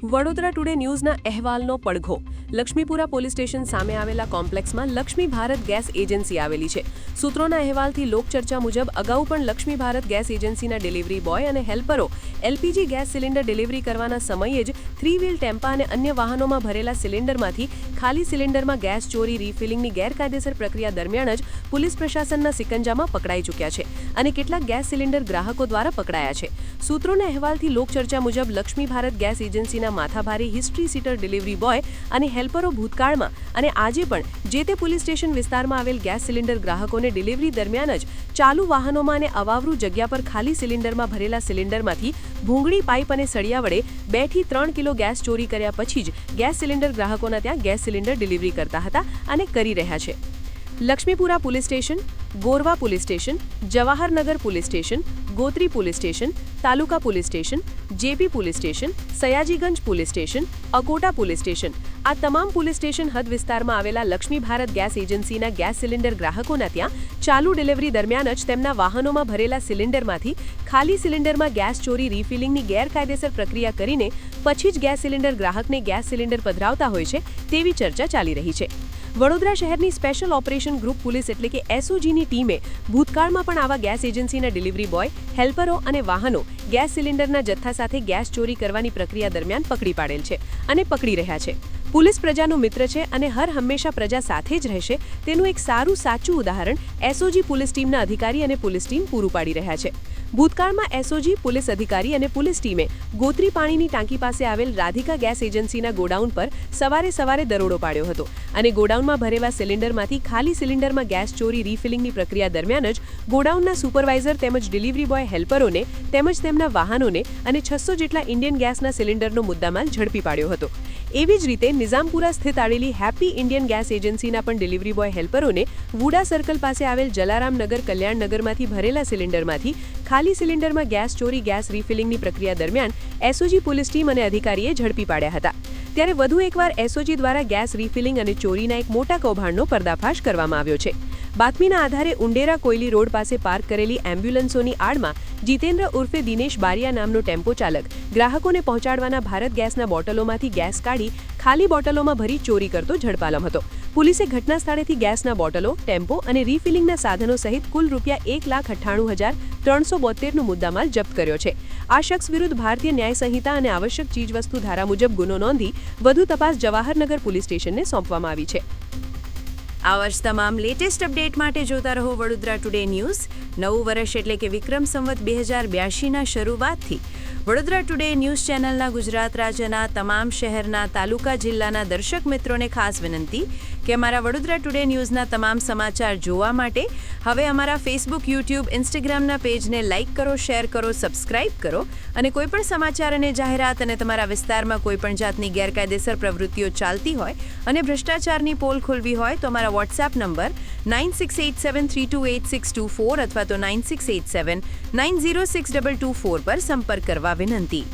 Vadodara today ન્યૂઝના અહેવાલનો પડઘો. લક્ષ્મીપુરા પોલીસ સ્ટેશન સામે આવેલા કોમ્પ્લેક્સમાં લક્ષ્મી ભારત ગેસ એજન્સી આવેલી છે. સૂત્રોના અહેવાલથી લોકચર્ચા મુજબ અગાઉ પણ લક્ષ્મી ભારત ગેસ એજન્સીના ડિલિવરી બોય અને હેલ્પરો એલપીજી ગેસ સિલિન્ડર ડિલિવરી કરવાના સમયે જ 3 વ્હીલ ટેમ્પા અને અન્ય વાહનોમાં ભરેલા સિલિન્ડરમાંથી ખાલી સિલિન્ડરમાં ગેસ ચોરી રીફિલિંગની ગેરકાયદેસર પ્રક્રિયા દરમિયાન જ પોલીસ પ્રશાસનના સિકંજામાં પકડાઈ ચૂક્યા છે અને કેટલાક ગેસ સિલિન્ડર ગ્રાહકો દ્વારા પકડાયા છે. સૂત્રોના અહેવાલથી લોકચર્ચા મુજબ લક્ષ્મી ભારત ગેસ એજન્સીના માથાભારે હિસ્ટ્રી સીટર ડિલિવરી બોય અને હેલ્પરો ભૂતકાળમાં અને આજે પણ જે તે પોલીસ સ્ટેશન વિસ્તારમાં આવેલ ગેસ સિલિન્ડર ગ્રાહકોને ડિલિવરી દરમિયાન જ ચાલુ વાહનોમાં અને અવાવરૂ જગ્યા પર ખાલી સિલિન્ડરમાં ભરેલા સિલિન્ડરમાંથી ભૂંગળી પાઇપ અને સળિયા વડે 2 થી 3 કિલો ગેસ ચોરી કર્યા પછી જ ગેસ સિલિન્ડર ગ્રાહકોના ત્યાં ગેસ સિલિન્ડર ડિલિવરી કરતા હતા અને કરી રહ્યા છે. Laxmipura police station, Gorwa police station, Jawaharnagar police station, Gotri police station, taluka police station, JP police station, Sayajiganj police station, Akota police station આ તમામ પોલીસ સ્ટેશન હદ વિસ્તારમાં આવેલા લક્ષ્મી ભારત ગેસ એજન્સીના ગેસ સિલિન્ડર ગ્રાહકોના ત્યાં ચાલુ ડિલિવરી દરમિયાન જ તેમના વાહનોમાં ભરેલા સિલિન્ડરમાંથી ખાલી સિલિન્ડરમાં ગેસ ચોરી રીફિલિંગની ગેરકાયદેસર પ્રક્રિયા કરીને પછી જ ગેસ સિલિન્ડર ગ્રાહકને ગેસ સિલિન્ડર પધરાવતા હોય છે તેવી ચર્ચા ચાલી રહી છે. વડોદરા શહેરની સ્પેશિયલ ઓપરેશન ગ્રુપ પોલીસ એટલે કે એસઓજીની ટીમે ભૂતકાળમાં પણ આવા ગેસ એજન્સીના ડિલિવરી બોય, હેલ્પરો અને વાહનો ગેસ સિલિન્ડરના જથ્થા સાથે ગેસ ચોરી કરવાની પ્રક્રિયા દરમિયાન પકડી પાડેલ છે અને પકડી રહ્યા છે. પોલીસ પ્રજાનો મિત્ર છે અને હર હંમેશા પ્રજા સાથે જ રહેશે તેનું એક સાચું ઉદાહરણ એસઓજી પોલીસ ટીમના અધિકારી અને પોલીસ ટીમ પૂરું પાડી રહ્યા છે. ભૂતકાળમાં એસઓજી પોલીસ અધિકારી અને પોલીસ ટીમે ગોત્રી પાણીની ટાંકી પાસે આવેલ રાધિકા ગેસ એજન્સીના ગોડાઉન પર સવારે દરોડો પાડ્યો હતો અને ગોડાઉનમાં ભરેલા સિલિન્ડરમાંથી ખાલી સિલિન્ડરમાં ગેસ ચોરી રીફિલિંગની પ્રક્રિયા દરમિયાન જ ગોડાઉનના સુપરવાઇઝર તેમજ ડિલિવરી બોય હેલ્પરોને તેમજ તેમના વાહનોને અને 600 જેટલા ઇન્ડિયન ગેસના સિલિન્ડરનો મુદ્દામાલ ઝડપી પાડ્યો હતો. એવી જ રીતે નિઝામપુરા સ્થિત આવેલી હેપી ઇન્ડિયન ગેસ એજન્સીના પણ ડિલિવરી બોય હેલ્પરોને વુડા સર્કલ પાસે આવેલ જલારામનગર કલ્યાણનગરમાંથી ભરેલા સિલિન્ડરમાંથી ખાલી સિલિન્ડરમાં ગેસ ચોરી ગેસ રીફિલિંગની પ્રક્રિયા દરમિયાન એસઓજી પોલીસ ટીમ અને અધિકારીએ ઝડપી પાડ્યા હતા. ત્યારે વધુ એકવાર એસઓજી દ્વારા ગેસ રીફિલિંગ અને ચોરીના એક મોટા કૌભાંડનો પર્દાફાશ કરવામાં આવ્યો છે. બાતમીના આધારે ઉંડેરા કોયલી રોડ પાસે પાર્ક કરેલી એમ્બ્યુલન્સોની આડમાં જીતેન્દ્ર ઉર્ફે દિનેશ બારિયા નામનો ટેમ્પો ચાલક ગ્રાહકોને પહોંચાડવાના ભારત ગેસના બોટલોમાંથી ગેસ કાઢી ખાલી બોટલોમાં ભરી ચોરી કરતો ઝડપાયો હતો. પોલીસે ઘટના સ્થળેથી ગેસના બોટલો, ટેમ્પો અને રીફિલિંગના સાધનો સહિત કુલ ₹1,98,372નો મુદ્દામાલ જપ્ત કર્યો છે. આ શખ્સ વિરુદ્ધ ભારતીય ન્યાય સંહિતા અને આવશ્યક ચીજવસ્તુ ધારા મુજબ ગુનો નોંધી વધુ તપાસ જવાહરનગર પોલીસ સ્ટેશનને સોંપવામાં આવી છે. આવા જ તમામ લેટેસ્ટ અપડેટ માટે જોતા રહો વડોદરા ટુડે ન્યૂઝ. નવું વર્ષ એટલે કે વિક્રમ સંવત 2082ના શરૂઆતથી વડોદરા ટુડે ન્યૂઝ ચેનલના ગુજરાત રાજ્યના તમામ શહેરના તાલુકા જિલ્લાના દર્શક મિત્રોને ખાસ વિનંતી કે અમારા વડોદરા ટુડે ન્યૂઝના તમામ સમાચાર જોવા માટે હવે અમારા ફેસબુક, યુટ્યુબ, ઇન્સ્ટાગ્રામના પેજને લાઇક કરો, શેર કરો, સબસ્ક્રાઇબ કરો અને કોઈપણ સમાચાર અને જાહેરાત અને તમારા વિસ્તારમાં કોઈપણ જાતની ગેરકાયદેસર પ્રવૃત્તિઓ ચાલતી હોય અને ભ્રષ્ટાચારની પોલ ખોલવી હોય તો અમારા વોટ્સએપ નંબર 9687328624 અથવા તો 9687906224 પર સંપર્ક કરવા વિનંતી.